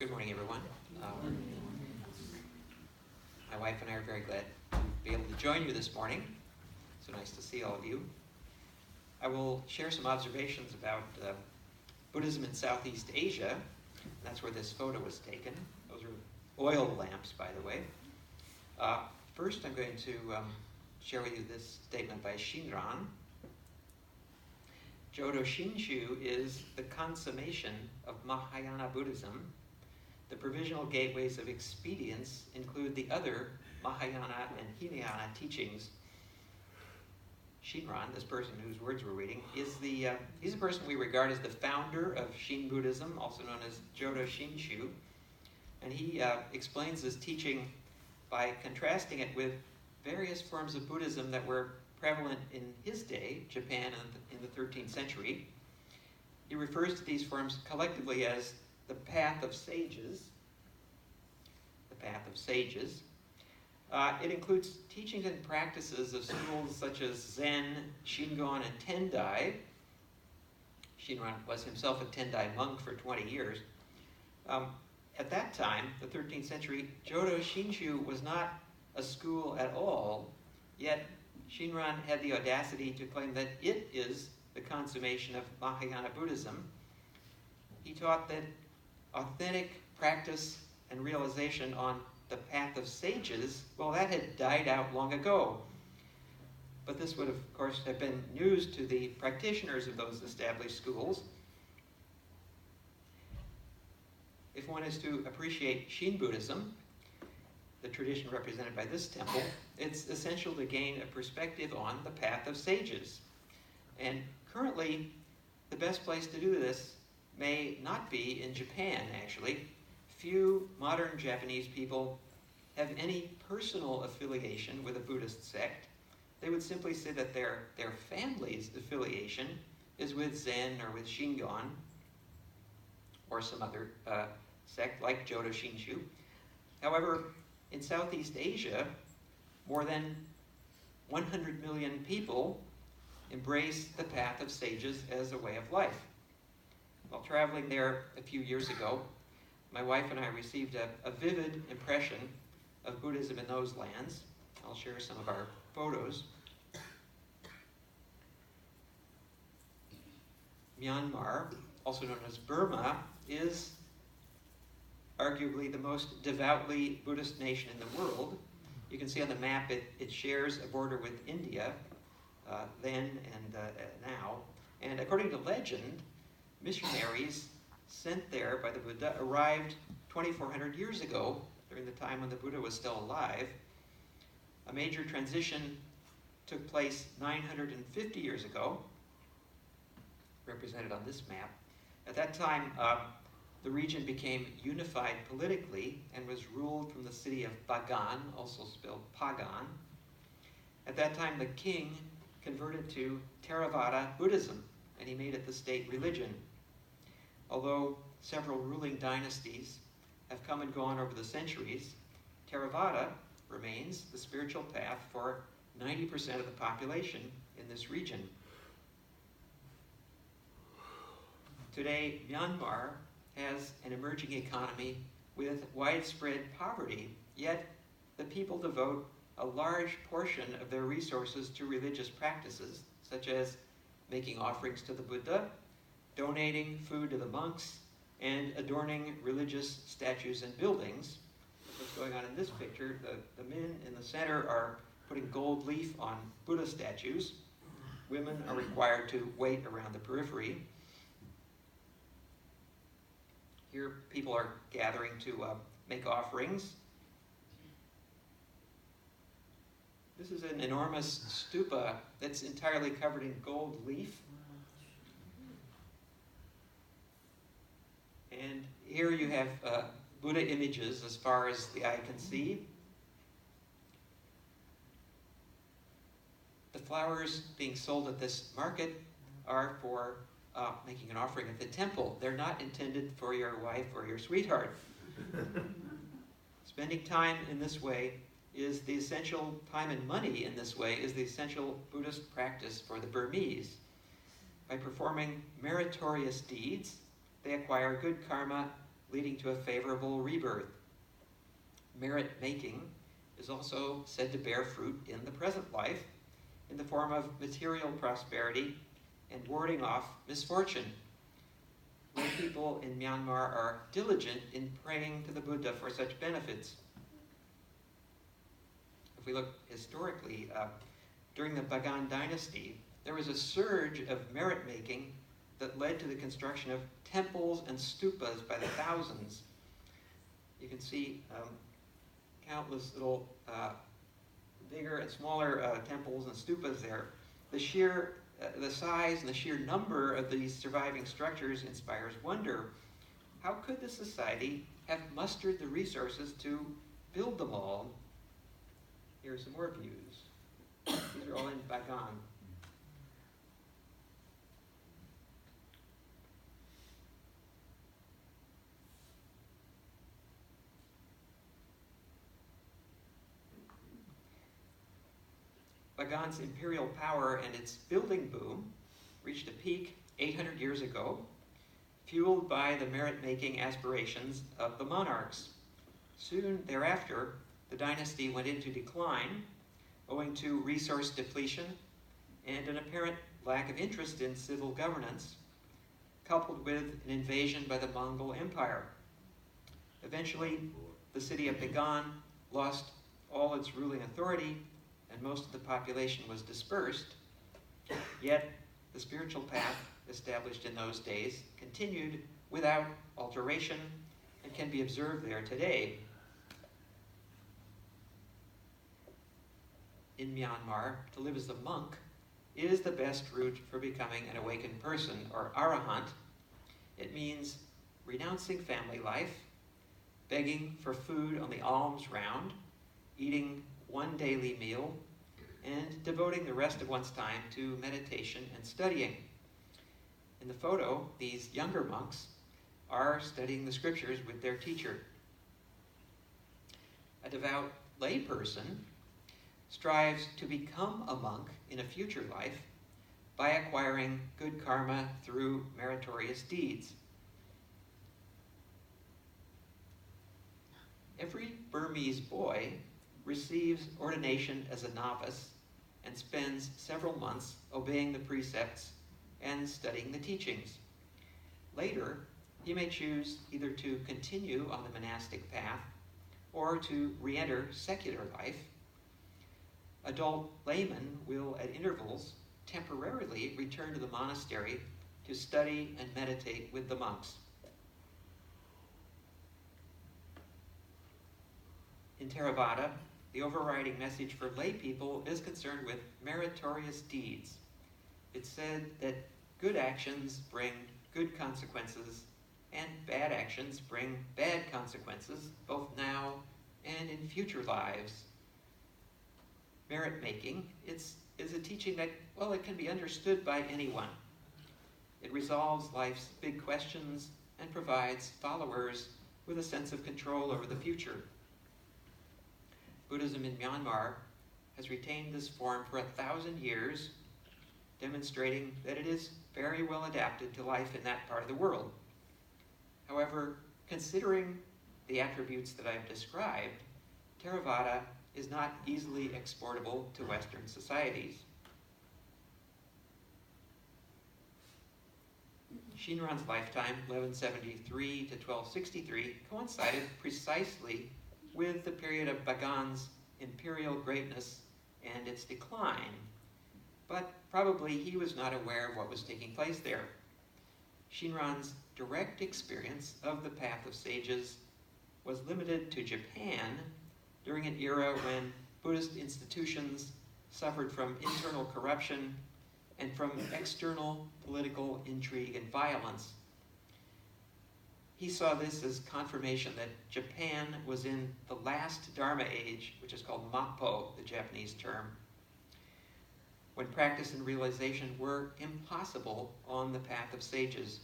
Good morning, everyone. My wife and I are very glad to be able to join you this morning. So nice to see all of you. I will share some observations about Buddhism in Southeast Asia. That's where this photo was taken. Those are oil lamps, by the way. First, I'm going to share with you this statement by Shinran. Jodo Shinshu is the consummation of Mahayana Buddhism. The provisional gateways of expedience include the other Mahayana and Hinayana teachings. Shinran, this person whose words we're reading, he's a person we regard as the founder of Shin Buddhism, also known as Jodo Shinshu. And he explains this teaching by contrasting it with various forms of Buddhism that were prevalent in his day, Japan, in the 13th century. He refers to these forms collectively as the path of sages. The path of sages. It includes teachings and practices of schools such as Zen, Shingon, and Tendai. Shinran was himself a Tendai monk for 20 years. At that time, the 13th century, Jodo Shinshu was not a school at all, yet Shinran had the audacity to claim that it is the consummation of Mahayana Buddhism. He taught that authentic practice and realization on the path of sages, well, that had died out long ago. But this would, of course, have been news to the practitioners of those established schools. If one is to appreciate Shin Buddhism, the tradition represented by this temple, it's essential to gain a perspective on the path of sages. And currently, the best place to do this may not be in Japan, actually. Few modern Japanese people have any personal affiliation with a Buddhist sect. They would simply say that their family's affiliation is with Zen or with Shingon or some other sect like Jodo Shinshu. However, in Southeast Asia, more than 100 million people embrace the path of sages as a way of life. While traveling there a few years ago, my wife and I received a vivid impression of Buddhism in those lands. I'll share some of our photos. Myanmar, also known as Burma, is arguably the most devoutly Buddhist nation in the world. You can see on the map it shares a border with India, then and now. And according to legend, missionaries sent there by the Buddha arrived 2,400 years ago, during the time when the Buddha was still alive. A major transition took place 950 years ago, represented on this map. At that time, the region became unified politically and was ruled from the city of Bagan, also spelled Pagan. At that time, the king converted to Theravada Buddhism, and he made it the state religion. Although several ruling dynasties have come and gone over the centuries, Theravada remains the spiritual path for 90% of the population in this region. Today, Myanmar has an emerging economy with widespread poverty, yet the people devote a large portion of their resources to religious practices, such as making offerings to the Buddha, donating food to the monks, and adorning religious statues and buildings. What's going on in this picture, the men in the center are putting gold leaf on Buddha statues. Women are required to wait around the periphery. Here, people are gathering to make offerings. This is an enormous stupa that's entirely covered in gold leaf. And here you have Buddha images as far as the eye can see. The flowers being sold at this market are for making an offering at the temple. They're not intended for your wife or your sweetheart. Spending time in this way is the essential, time and money in this way is the essential Buddhist practice for the Burmese. By performing meritorious deeds, they acquire good karma, leading to a favorable rebirth. Merit making is also said to bear fruit in the present life in the form of material prosperity and warding off misfortune. Lay people in Myanmar are diligent in praying to the Buddha for such benefits. If we look historically, during the Bagan dynasty, there was a surge of merit making that led to the construction of temples and stupas by the thousands. You can see countless little bigger and smaller temples and stupas there. The size and the sheer number of these surviving structures inspires wonder. How could the society have mustered the resources to build them all? Here are some more views. These are all in Bagan. Bagan's imperial power and its building boom reached a peak 800 years ago, fueled by the merit-making aspirations of the monarchs. Soon thereafter, the dynasty went into decline, owing to resource depletion and an apparent lack of interest in civil governance, coupled with an invasion by the Mongol Empire. Eventually, the city of Bagan lost all its ruling authority, and most of the population was dispersed. Yet, the spiritual path established in those days continued without alteration and can be observed there today. In Myanmar, to live as a monk is the best route for becoming an awakened person, or arahant. It means renouncing family life, begging for food on the alms round, eating one daily meal, and devoting the rest of one's time to meditation and studying. In the photo, these younger monks are studying the scriptures with their teacher. A devout layperson strives to become a monk in a future life by acquiring good karma through meritorious deeds. Every Burmese boy receives ordination as a novice and spends several months obeying the precepts and studying the teachings. Later, he may choose either to continue on the monastic path or to re-enter secular life. Adult laymen will, at intervals, temporarily return to the monastery to study and meditate with the monks. In Theravada, the overriding message for lay people is concerned with meritorious deeds. It's said that good actions bring good consequences and bad actions bring bad consequences, both now and in future lives. Merit-making is a teaching that, well, it can be understood by anyone. It resolves life's big questions and provides followers with a sense of control over the future. Buddhism in Myanmar has retained this form for 1,000 years, demonstrating that it is very well adapted to life in that part of the world. However, considering the attributes that I've described, Theravada is not easily exportable to Western societies. Shinran's lifetime, 1173 to 1263, coincided precisely with the period of Bagan's imperial greatness and its decline, but probably he was not aware of what was taking place there. Shinran's direct experience of the path of sages was limited to Japan during an era when Buddhist institutions suffered from internal corruption and from external political intrigue and violence. He saw this as confirmation that Japan was in the last Dharma age, which is called Mappo, the Japanese term, when practice and realization were impossible on the path of sages.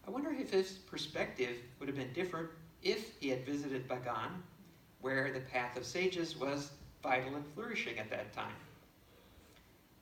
I wonder if his perspective would have been different if he had visited Bagan, where the path of sages was vital and flourishing at that time.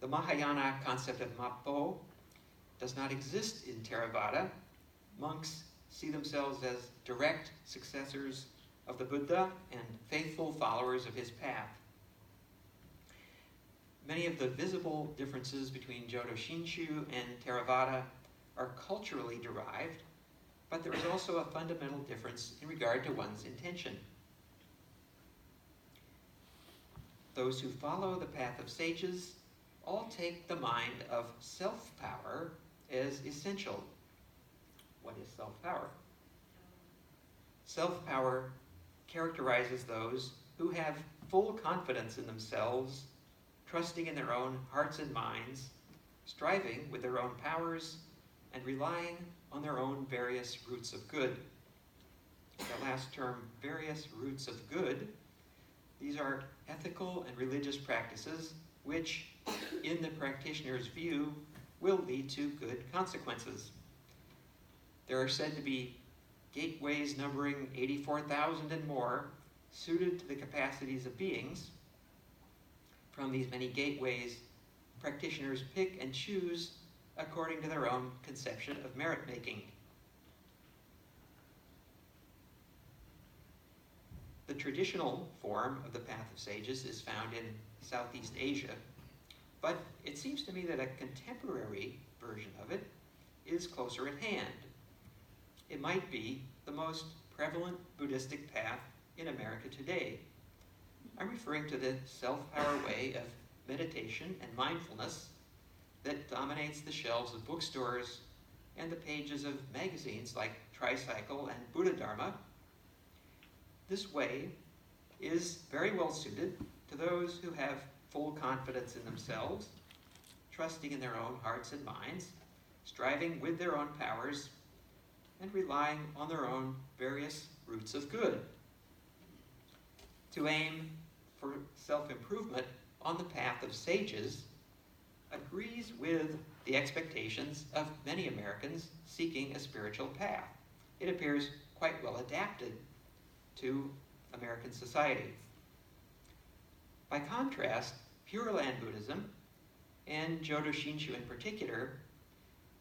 The Mahayana concept of Mappo does not exist in Theravada. Monks see themselves as direct successors of the Buddha and faithful followers of his path. Many of the visible differences between Jodo Shinshu and Theravada are culturally derived, but there is also a fundamental difference in regard to one's intention. Those who follow the path of sages all take the mind of self-power as essential. What is self-power? Self-power characterizes those who have full confidence in themselves, trusting in their own hearts and minds, striving with their own powers, and relying on their own various roots of good. The last term, various roots of good, these are ethical and religious practices which, in the practitioner's view, will lead to good consequences. There are said to be gateways numbering 84,000 and more, suited to the capacities of beings. From these many gateways, practitioners pick and choose according to their own conception of merit-making. The traditional form of the Path of Sages is found in Southeast Asia, but it seems to me that a contemporary version of it is closer at hand. It might be the most prevalent Buddhistic path in America today. I'm referring to the self-power way of meditation and mindfulness that dominates the shelves of bookstores and the pages of magazines like Tricycle and Buddha Dharma. This way is very well suited to those who have full confidence in themselves, trusting in their own hearts and minds, striving with their own powers, and relying on their own various roots of good. To aim for self-improvement on the path of sages agrees with the expectations of many Americans seeking a spiritual path. It appears quite well adapted to American society. By contrast, Pure Land Buddhism, and Jodo Shinshu in particular,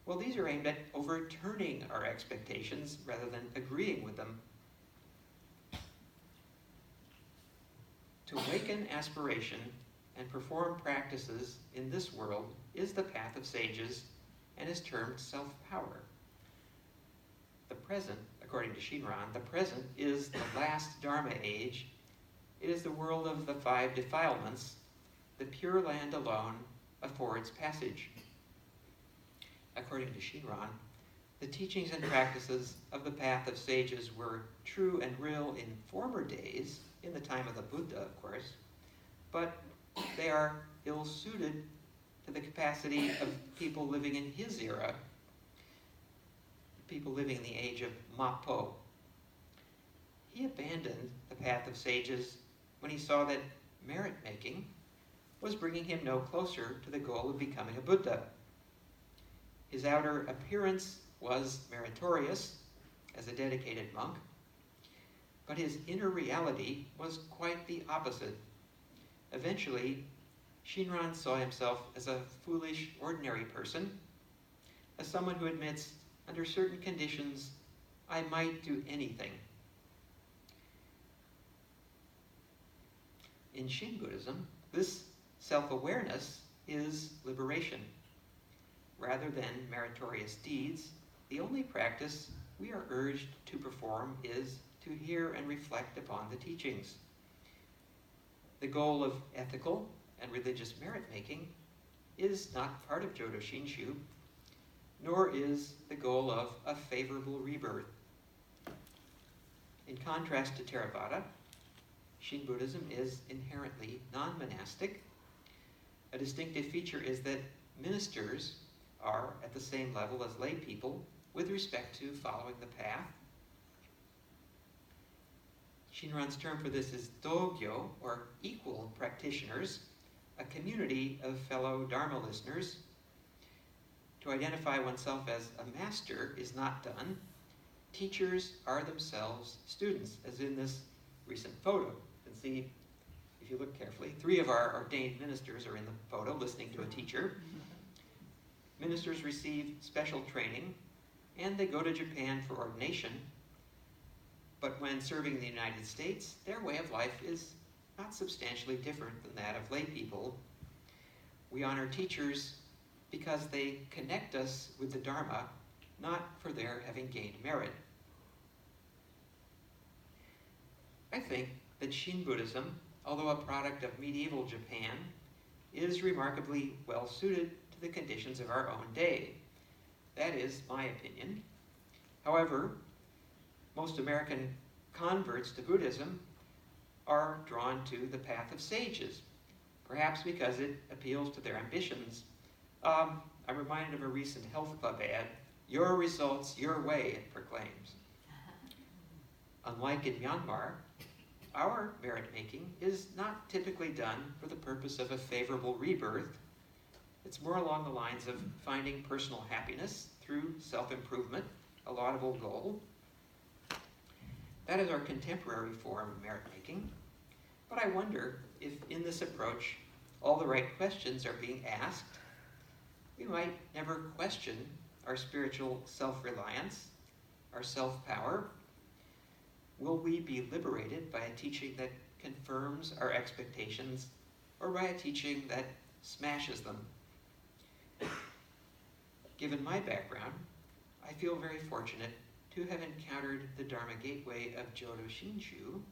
well, these are aimed at overturning our expectations rather than agreeing with them. To awaken aspiration and perform practices in this world is the path of sages and is termed self-power. The present, according to Shinran, the present is the last Dharma age. It is the world of the 5 defilements. The Pure Land alone affords passage. According to Shinran, the teachings and practices of the path of sages were true and real in former days, in the time of the Buddha, of course, but they are ill-suited to the capacity of people living in his era, people living in the age of Mapo. He abandoned the path of sages when he saw that merit-making was bringing him no closer to the goal of becoming a Buddha. His outer appearance was meritorious as a dedicated monk, but his inner reality was quite the opposite. Eventually, Shinran saw himself as a foolish, ordinary person, as someone who admits, under certain conditions, I might do anything. In Shin Buddhism, this self-awareness is liberation. Rather than meritorious deeds, the only practice we are urged to perform is to hear and reflect upon the teachings. The goal of ethical and religious merit-making is not part of Jodo Shinshu, nor is the goal of a favorable rebirth. In contrast to Theravada, Shin Buddhism is inherently non-monastic. A distinctive feature is that ministers are at the same level as lay people with respect to following the path. Shinran's term for this is Dogyo, or equal practitioners, a community of fellow Dharma listeners. To identify oneself as a master is not done. Teachers are themselves students, as in this recent photo. You can see, if you look carefully, 3 of our ordained ministers are in the photo listening to a teacher. Ministers receive special training and they go to Japan for ordination. But when serving the United States, their way of life is not substantially different than that of lay people. We honor teachers because they connect us with the Dharma, not for their having gained merit. I think that Shin Buddhism, although a product of medieval Japan, is remarkably well suited to the conditions of our own day. That is my opinion. However, most American converts to Buddhism are drawn to the path of sages, perhaps because it appeals to their ambitions. I'm reminded of a recent health club ad, "Your results, your way," it proclaims. Unlike in Myanmar, our merit-making is not typically done for the purpose of a favorable rebirth. It's more along the lines of finding personal happiness through self-improvement, a laudable goal. That is our contemporary form of merit-making. But I wonder if in this approach all the right questions are being asked. We might never question our spiritual self-reliance, our self-power. Will we be liberated by a teaching that confirms our expectations or by a teaching that smashes them? Given my background, I feel very fortunate to have encountered the Dharma gateway of Jodo Shinshu.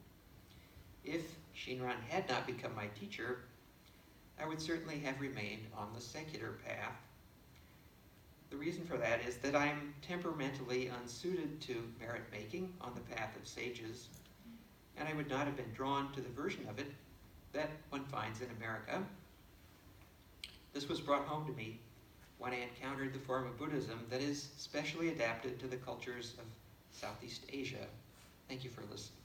If Shinran had not become my teacher, I would certainly have remained on the secular path. The reason for that is that I'm temperamentally unsuited to merit-making on the path of sages, and I would not have been drawn to the version of it that one finds in America. This was brought home to me when I encountered the form of Buddhism that is specially adapted to the cultures of Southeast Asia. Thank you for listening.